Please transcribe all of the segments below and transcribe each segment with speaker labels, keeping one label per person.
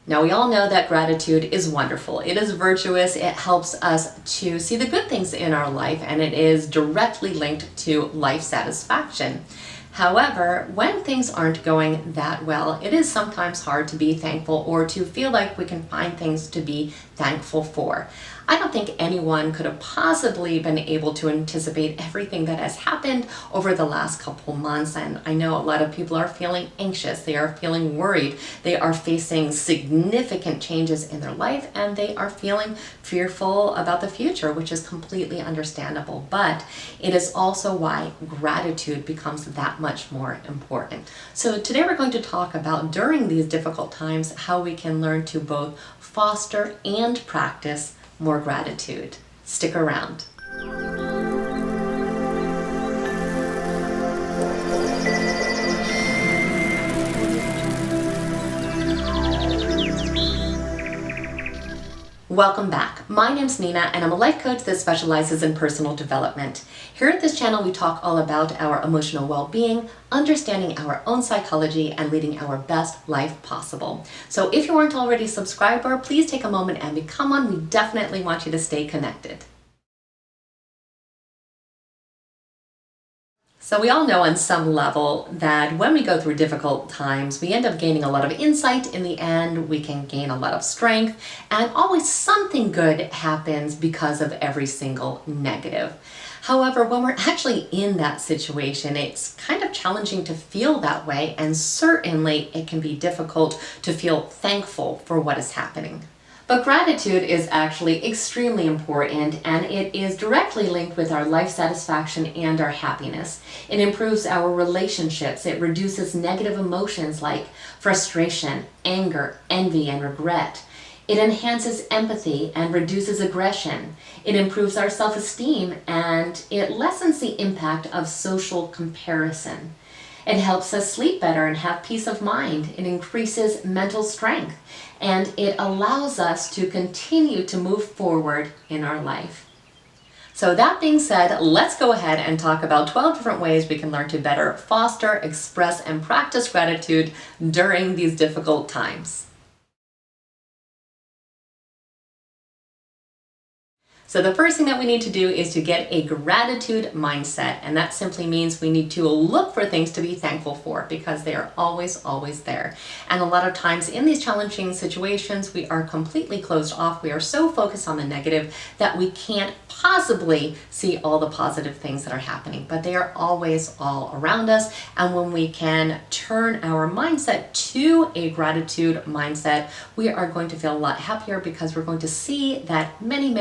Speaker 1: Now, we all know that gratitude is wonderful. It is virtuous. It helps us to see the good things in our life, and it is directly linked to life satisfaction. However, when things aren't going that well, it is sometimes hard to be thankful or to feel like we can find things to be thankful for. I don't think anyone could have possibly been able to anticipate everything that has happened over the last couple months, and I know a lot of people are feeling anxious, they are feeling worried, they are facing significant changes in their life, and they are feeling fearful about the future, which is completely understandable. But it is also why gratitude becomes that much more important. So today we're going to talk about, during these difficult times, how we can learn to both foster and practice more gratitude. Stick around. Welcome back. My name's Nena, and I'm a life coach that specializes in personal development. Here at this channel, we talk all about our emotional well-being, understanding our own psychology, and leading our best life possible. So if you aren't already a subscriber, please take a moment and become one. We definitely want you to stay connected. So we all know on some level that when we go through difficult times, we end up gaining a lot of insight in the end, we can gain a lot of strength, and always something good happens because of every single negative. However, when we're actually in that situation, it's kind of challenging to feel that way, and certainly it can be difficult to feel thankful for what is happening. But gratitude is actually extremely important, and it is directly linked with our life satisfaction and our happiness. It improves our relationships. It reduces negative emotions like frustration, anger, envy, and regret. It enhances empathy and reduces aggression. It improves our self-esteem, and it lessens the impact of social comparison. It helps us sleep better and have peace of mind. It increases mental strength, and it allows us to continue to move forward in our life. So that being said, let's go ahead and talk about 12 different ways we can learn to better foster, express, and practice gratitude during these difficult times. So the first thing that we need to do is to get a gratitude mindset, and that simply means we need to look for things to be thankful for, because they are always there. And a lot of times in these challenging situations, we are completely closed off. We are so focused on the negative that we can't possibly see all the positive things that are happening, but they are always all around us. And when we can turn our mindset to a gratitude mindset, we are going to feel a lot happier, because we're going to see that many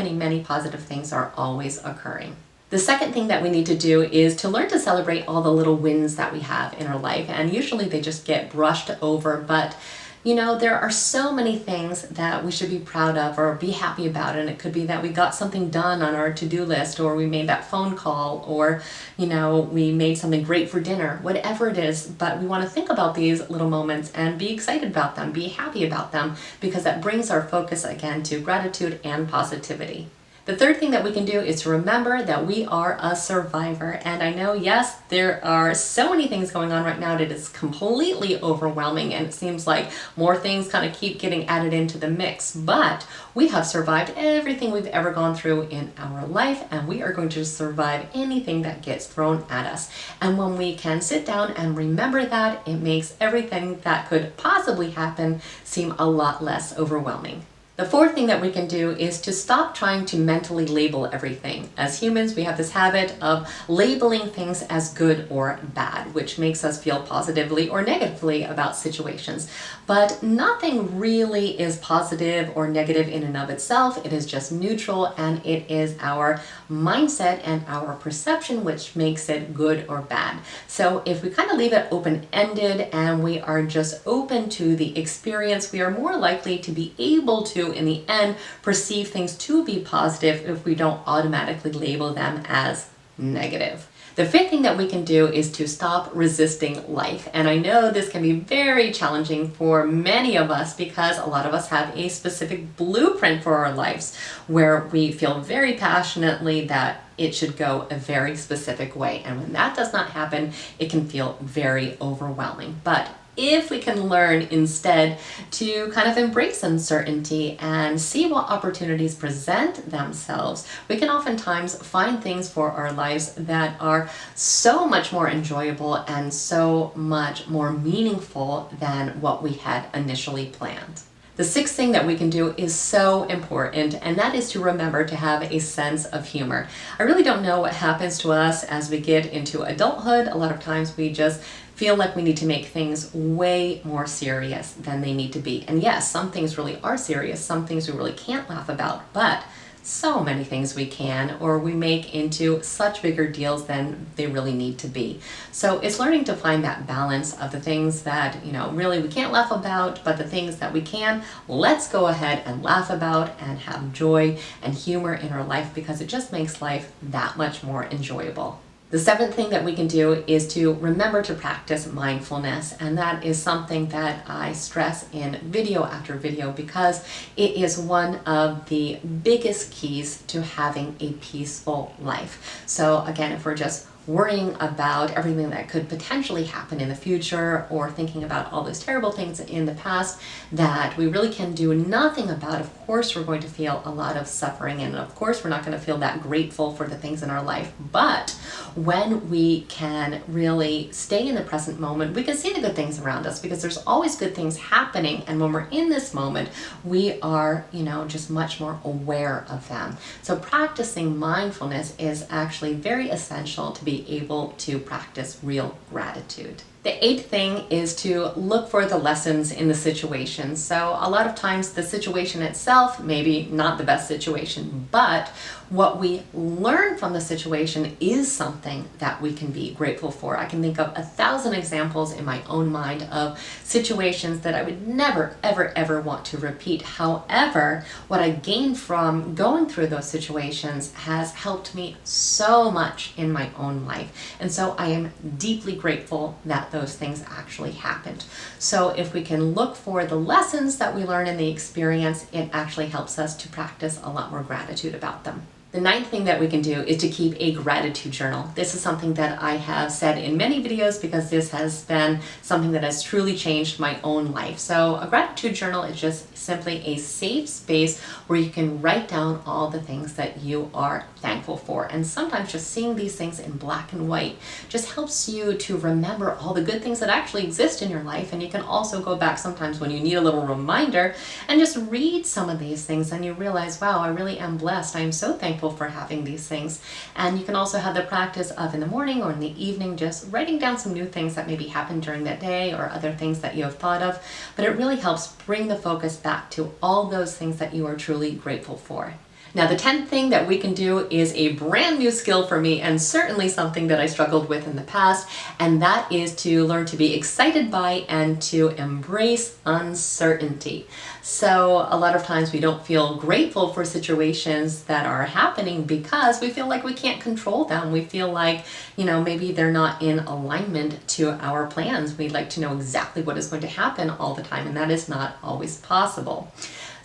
Speaker 1: positive things are always occurring. The second thing that we need to do is to learn to celebrate all the little wins that we have in our life, and usually they just get brushed over, but you know, there are so many things that we should be proud of or be happy about, and it could be that we got something done on our to-do list, or we made that phone call, or you know, we made something great for dinner, whatever it is. But we want to think about these little moments and be excited about them, be happy about them, because that brings our focus again to gratitude and positivity. The third thing that we can do is to remember that we are a survivor. And I know, yes, there are so many things going on right now that is completely overwhelming, and it seems like more things kind of keep getting added into the mix. But we have survived everything we've ever gone through in our life, and we are going to survive anything that gets thrown at us. And when we can sit down and remember that, it makes everything that could possibly happen seem a lot less overwhelming. The fourth thing that we can do is to stop trying to mentally label everything. As humans, we have this habit of labeling things as good or bad, which makes us feel positively or negatively about situations. But nothing really is positive or negative in and of itself. It is just neutral, and it is our mindset and our perception which makes it good or bad. So if we kind of leave it open-ended and we are just open to the experience, we are more likely to be able to, in the end, perceive things to be positive if we don't automatically label them as negative. The fifth thing that we can do is to stop resisting life. And I know this can be very challenging for many of us, because a lot of us have a specific blueprint for our lives where we feel very passionately that it should go a very specific way. And when that does not happen, it can feel very overwhelming. But if we can learn instead to kind of embrace uncertainty and see what opportunities present themselves, we can oftentimes find things for our lives that are so much more enjoyable and so much more meaningful than what we had initially planned. The sixth thing that we can do is so important, and that is to remember to have a sense of humor. I really don't know what happens to us as we get into adulthood. A lot of times we just feel like we need to make things way more serious than they need to be. And yes, some things really are serious, some things we really can't laugh about, but so many things we can, or we make into such bigger deals than they really need to be. So it's learning to find that balance of the things that, really we can't laugh about, but the things that we can, let's go ahead and laugh about and have joy and humor in our life, because it just makes life that much more enjoyable. The seventh thing that we can do is to remember to practice mindfulness, and that is something that I stress in video after video because it is one of the biggest keys to having a peaceful life. So again, if we're just worrying about everything that could potentially happen in the future, or thinking about all those terrible things in the past that we really can do nothing about, of course we're going to feel a lot of suffering, and of course we're not going to feel that grateful for the things in our life. But when we can really stay in the present moment, we can see the good things around us, because there's always good things happening, and when we're in this moment, we are, just much more aware of them. So practicing mindfulness is actually very essential to be able to practice real gratitude. The eighth thing is to look for the lessons in the situation. So a lot of times the situation itself, maybe not the best situation, but what we learn from the situation is something that we can be grateful for. I can think of 1,000 examples in my own mind of situations that I would never, ever, ever want to repeat. However, what I gained from going through those situations has helped me so much in my own life. And so I am deeply grateful that those things actually happened. So if we can look for the lessons that we learn in the experience, it actually helps us to practice a lot more gratitude about them. The ninth thing that we can do is to keep a gratitude journal. This is something that I have said in many videos because this has been something that has truly changed my own life. So a gratitude journal is just simply a safe space where you can write down all the things that you are thankful for. And sometimes just seeing these things in black and white just helps you to remember all the good things that actually exist in your life. And you can also go back sometimes when you need a little reminder and just read some of these things, and you realize, wow, I really am blessed. I am so thankful for having these things. And you can also have the practice of in the morning or in the evening just writing down some new things that maybe happened during that day or other things that you have thought of. But it really helps bring the focus back to all those things that you are truly grateful for. Now, the 10th thing that we can do is a brand new skill for me, and certainly something that I struggled with in the past, and that is to learn to be excited by and to embrace uncertainty. So a lot of times we don't feel grateful for situations that are happening because we feel like we can't control them. We feel like, maybe they're not in alignment to our plans. We'd like to know exactly what is going to happen all the time, and that is not always possible.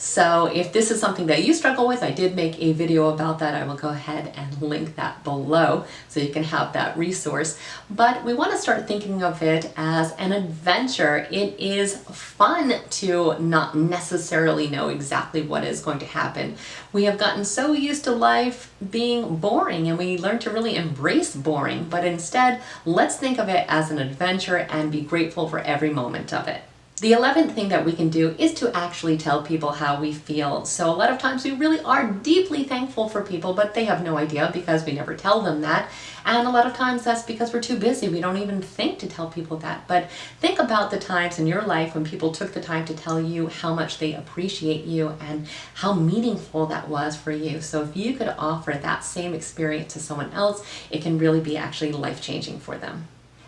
Speaker 1: So if this is something that you struggle with, I did make a video about that. I will go ahead and link that below so you can have that resource. But we want to start thinking of it as an adventure. It is fun to not necessarily know exactly what is going to happen. We have gotten so used to life being boring, and we learn to really embrace boring. But instead, let's think of it as an adventure and be grateful for every moment of it. The 11th thing that we can do is to actually tell people how we feel. So a lot of times we really are deeply thankful for people, but they have no idea because we never tell them that. And a lot of times that's because we're too busy. We don't even think to tell people that. But think about the times in your life when people took the time to tell you how much they appreciate you and how meaningful that was for you. So if you could offer that same experience to someone else, it can really be actually life-changing for them.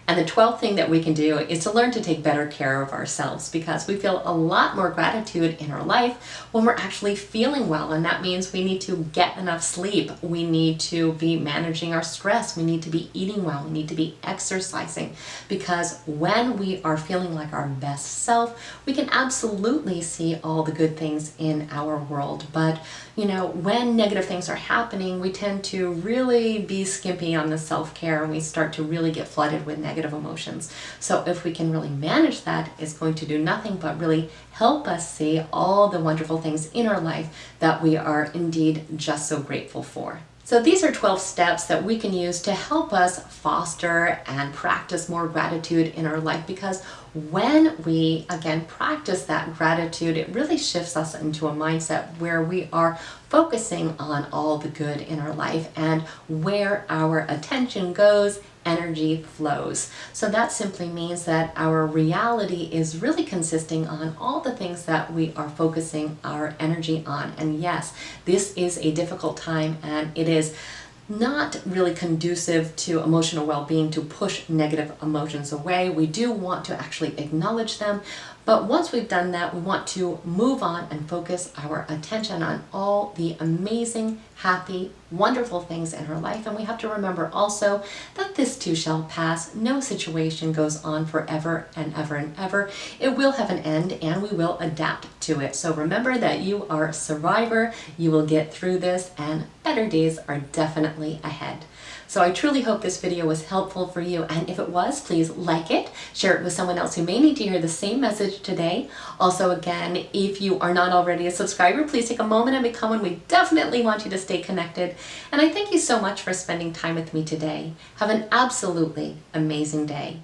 Speaker 1: And the 12th thing that we can do is to learn to take better care of ourselves, because we feel a lot more gratitude in our life when we're actually feeling well. And that means we need to get enough sleep. We need to be managing our stress. We need to be eating well. We need to be exercising, because when we are feeling like our best self, we can absolutely see all the good things in our world. But when negative things are happening, we tend to really be skimpy on the self-care, and we start to really get flooded with negative negative emotions. So if we can really manage that, it's going to do nothing but really help us see all the wonderful things in our life that we are indeed just so grateful for. So these are 12 steps that we can use to help us foster and practice more gratitude in our life, because when we, again, practice that gratitude, it really shifts us into a mindset where we are focusing on all the good in our life, and where our attention goes, energy flows. So that simply means that our reality is really consisting on all the things that we are focusing our energy on. And yes, this is a difficult time, and it is not really conducive to emotional well-being to push negative emotions away. We do want to actually acknowledge them, but once we've done that, we want to move on and focus our attention on all the amazing, happy, wonderful things in our life. And we have to remember also that this too shall pass. No situation goes on forever and ever and ever. It will have an end, and we will adapt to it. So remember that you are a survivor. You will get through this, and better days are definitely ahead. So I truly hope this video was helpful for you, and if it was, please like it, share it with someone else who may need to hear the same message today. Also, again, if you are not already a subscriber, please take a moment and become one. We definitely want you to stay connected. And I thank you so much for spending time with me today. Have an absolutely amazing day.